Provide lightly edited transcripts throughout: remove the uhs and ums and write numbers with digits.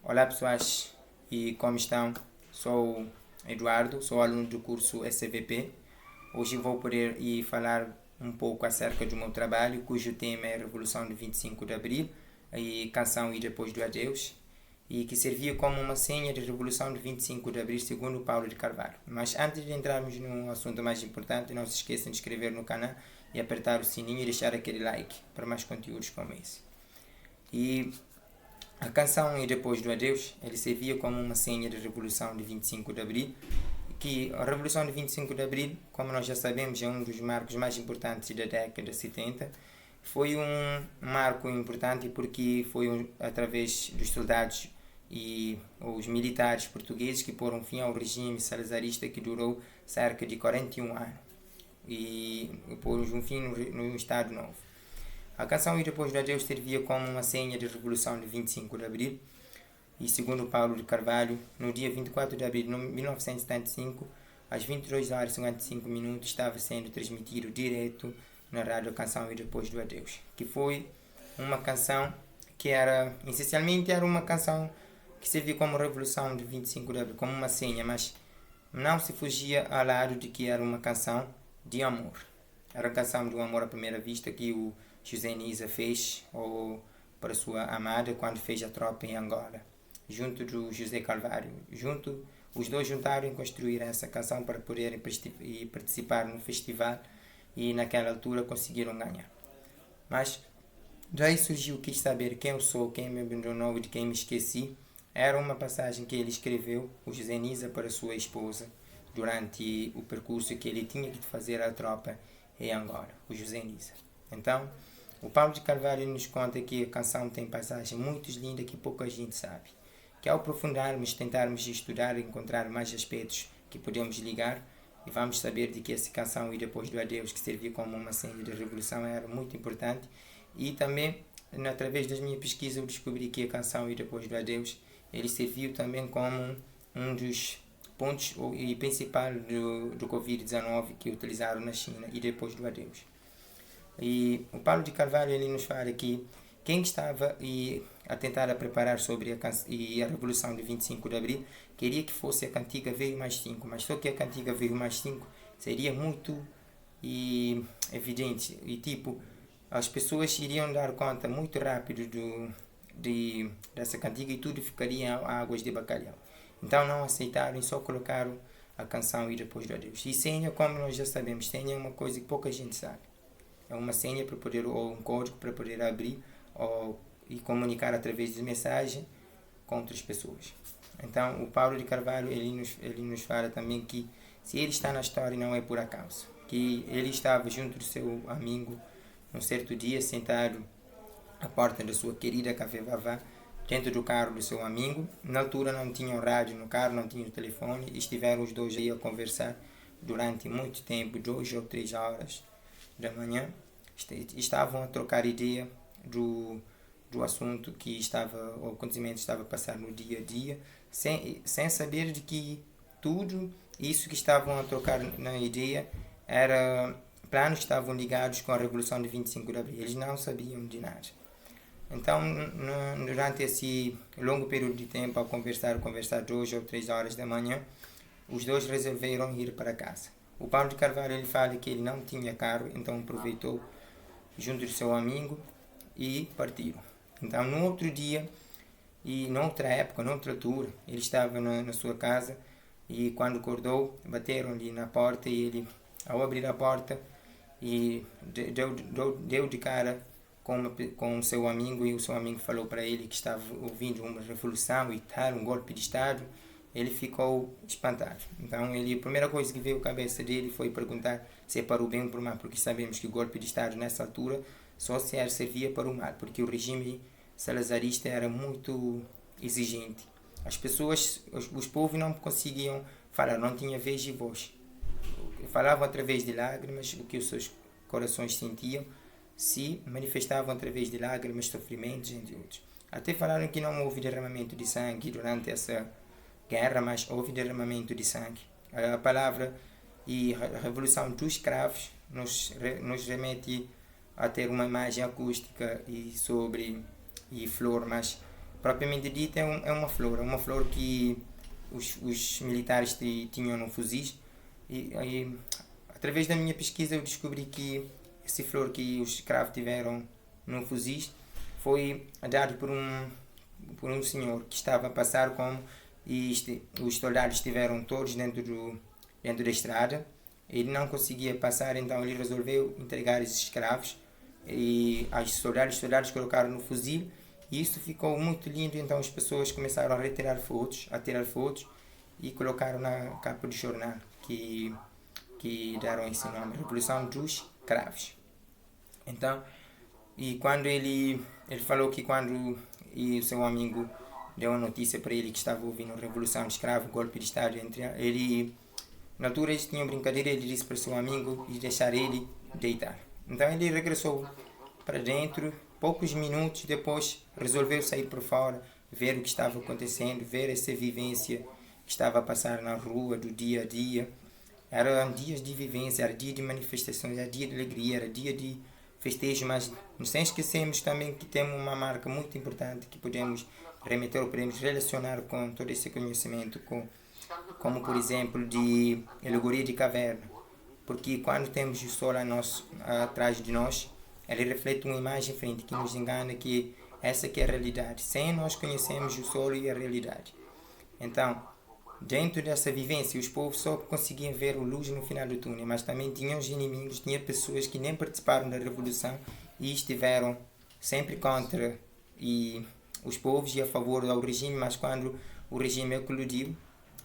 Olá pessoas, e como estão? Sou Eduardo, sou aluno do curso SVP. Hoje vou poder falar um pouco acerca do meu trabalho, cujo tema é a Revolução de 25 de Abril, e Canção e Depois do Adeus, e que servia como uma senha de Revolução de 25 de Abril, segundo Paulo de Carvalho. Mas antes de entrarmos no assunto mais importante, não se esqueçam de se inscrever no canal e apertar o sininho e deixar aquele like para mais conteúdos como esse. E a canção E Depois do Adeus, ele servia como uma senha da Revolução de 25 de Abril, que a Revolução de 25 de Abril, como nós já sabemos, é um dos marcos mais importantes da década de 70. Foi um marco importante porque foi através dos soldados e os militares portugueses que poram fim ao regime salazarista que durou cerca de 41 anos e pôs um fim no Estado Novo. A canção E Depois do Adeus servia como uma senha de Revolução de 25 de Abril e, segundo Paulo de Carvalho, no dia 24 de abril de 1975, às 22 horas e 55 minutos, estava sendo transmitido direto na rádio a canção E Depois do Adeus, que foi uma canção que essencialmente era uma canção que servia como Revolução de 25 de Abril, como uma senha, mas não se fugia ao lado de que era uma canção de amor. Era a canção de um amor à primeira vista que o José Nisa fez para sua amada quando fez a tropa em Angola, junto do José Carvalho. Os dois juntaram e construíram essa canção para poderem participar no festival e naquela altura conseguiram ganhar. Mas daí surgiu quis saber quem eu sou, quem me abandonou e de quem me esqueci. Era uma passagem que ele escreveu, o José Nisa, para sua esposa, durante o percurso que ele tinha que fazer à tropa em Angola, o José Nisa. Então, o Paulo de Carvalho nos conta que a canção tem passagens muito lindas que pouca gente sabe. Que ao aprofundarmos, tentarmos estudar e encontrar mais aspectos que podemos ligar, e vamos saber de que essa canção E Depois do Adeus, que servia como uma senha de revolução, era muito importante. E também, através das minhas pesquisas, eu descobri que a canção E Depois do Adeus, ele serviu também como um dos pontos principal do Covid-19 que utilizaram na China, E Depois do Adeus. E o Paulo de Carvalho ele nos fala que quem estava a tentar preparar sobre a Revolução de 25 de Abril queria que fosse a cantiga Veio Mais 5, mas só que a cantiga Veio Mais 5 seria muito evidente e as pessoas iriam dar conta muito rápido dessa cantiga e tudo ficaria águas de bacalhau. Então não aceitaram e só colocaram a canção E Depois do Adeus. E senha, como nós já sabemos, senha é uma coisa que pouca gente sabe. É uma senha para poder, ou um código para poder abrir e comunicar através de mensagem com outras pessoas. Então, o Paulo de Carvalho ele nos fala também que se ele está na história não é por acaso. Que ele estava junto do seu amigo num certo dia, sentado à porta da sua querida Café Vavá, dentro do carro do seu amigo. Na altura não tinham rádio no carro, não tinham telefone, e estiveram os dois aí a conversar durante muito tempo, 2 ou 3 horas da manhã. Estavam a trocar ideia do assunto o acontecimento estava a passar no dia a dia, sem saber de que tudo isso que estavam a trocar na ideia era planos que estavam ligados com a Revolução de 25 de Abril. Eles não sabiam de nada. Então, durante esse longo período de tempo, ao conversar 2 ou 3 horas da manhã, os dois resolveram ir para casa. O Paulo de Carvalho ele fala que ele não tinha carro, então aproveitou junto do seu amigo e partiram. Então, no outro dia, e noutra época, noutra altura, ele estava na sua casa e quando acordou, bateram ali na porta e ele, ao abrir a porta, e deu de cara com o seu amigo e o seu amigo falou para ele que estava ouvindo uma revolução e tal, um golpe de Estado. Ele ficou espantado. Então, a primeira coisa que veio à cabeça dele foi perguntar se é para o bem ou para o mal, porque sabemos que o golpe de Estado nessa altura só servia para o mal, porque o regime salazarista era muito exigente. As pessoas, os povos não conseguiam falar, não tinha vez e voz. Falavam através de lágrimas, o que os seus corações sentiam, se manifestavam através de lágrimas, sofrimentos, entre outros. Até falaram que não houve derramamento de sangue durante essa guerra, mas houve derramamento de sangue. A palavra e a revolução dos escravos nos remete a ter uma imagem acústica e flor, mas propriamente dita, é uma flor que os militares tinham no fuzis. E através da minha pesquisa eu descobri que essa flor que os escravos tiveram no fuzis foi dado por um senhor que estava a passar os soldados estiveram todos dentro da estrada. Ele não conseguia passar, então ele resolveu entregar esses escravos e os soldados colocaram no fuzil e isso ficou muito lindo. Então as pessoas começaram a tirar fotos e colocaram na capa do jornal que deram esse nome, Revolução dos Cravos. Então, e quando ele falou que quando o seu amigo deu a notícia para ele que estava ouvindo Revolução de Escravo, golpe de Estado, na altura eles tinham brincadeira, ele disse para o seu amigo e deixar ele deitar. Então ele regressou para dentro, poucos minutos depois resolveu sair para fora, ver o que estava acontecendo, ver essa vivência que estava a passar na rua do dia a dia. Eram dias de vivência, era dia de manifestações, era dia de alegria, era dia de festejo, mas sem esquecermos também que temos uma marca muito importante que podemos remeter ou podemos relacionar com todo esse conhecimento, como por exemplo de alegoria de caverna, porque quando temos o sol atrás de nós, ele reflete uma imagem frente que nos engana que essa que é a realidade, sem nós conhecermos o sol e a realidade. Então, dentro dessa vivência, os povos só conseguiam ver a luz no final do túnel, mas também tinham os inimigos, tinha pessoas que nem participaram da revolução e estiveram sempre contra os povos e a favor do regime, mas quando o regime eclodiu,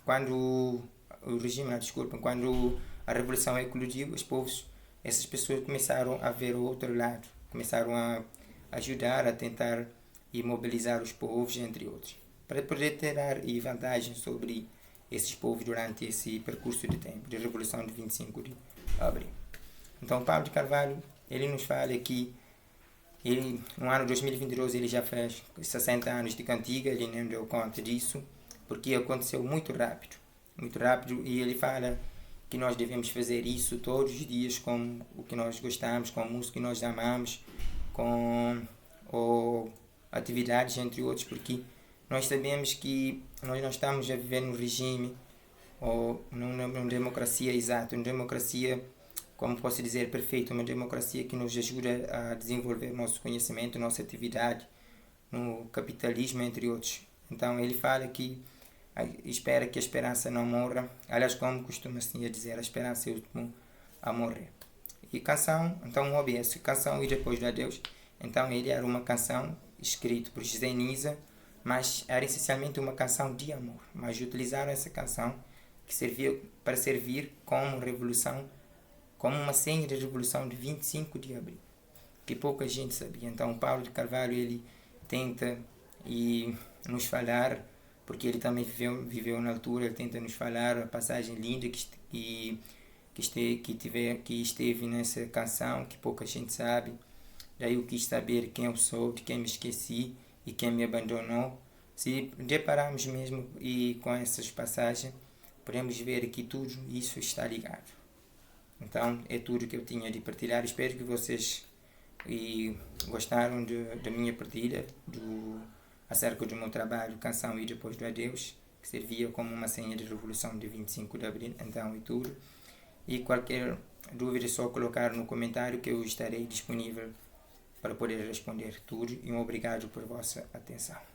quando a revolução eclodiu, os povos, essas pessoas começaram a ver o outro lado, começaram a ajudar, a tentar imobilizar os povos, entre outros, para poder ter vantagem sobre esses povos durante esse percurso de tempo, de Revolução de 25 de Abril. Então, Pablo de Carvalho, ele nos fala que no ano 2022 ele já fez 60 anos de cantiga, ele não deu conta disso, porque aconteceu muito rápido, e ele fala que nós devemos fazer isso todos os dias com o que nós gostamos, com a música que nós amamos, com atividades, entre outros, porque nós sabemos que nós não estamos a viver num regime ou numa democracia exata, uma democracia, como posso dizer, perfeita, uma democracia que nos ajuda a desenvolver nosso conhecimento, nossa atividade, no capitalismo, entre outros. Então ele fala que espera que a esperança não morra, aliás, como costuma-se dizer, a esperança é o último a morrer. E canção, então o OBS, canção e depois do adeus. Então ele era uma canção escrita por José Nisa, mas era essencialmente uma canção de amor. Mas utilizaram essa canção que servia para servir como revolução, como uma senha de revolução de 25 de abril, que pouca gente sabia. Então Paulo de Carvalho, ele tenta nos falar, porque ele também viveu na altura, ele tenta nos falar a passagem linda que esteve nessa canção, que pouca gente sabe. Daí eu quis saber quem eu sou, de quem me esqueci e quem me abandonou. Se depararmos mesmo com essas passagens, podemos ver que tudo isso está ligado. Então é tudo que eu tinha de partilhar. Espero que vocês gostaram da minha partilha acerca do meu trabalho, canção e depois do adeus, que servia como uma senha de revolução de 25 de abril. Então é tudo. E qualquer dúvida é só colocar no comentário que eu estarei disponível para poder responder tudo. E um obrigado por vossa atenção.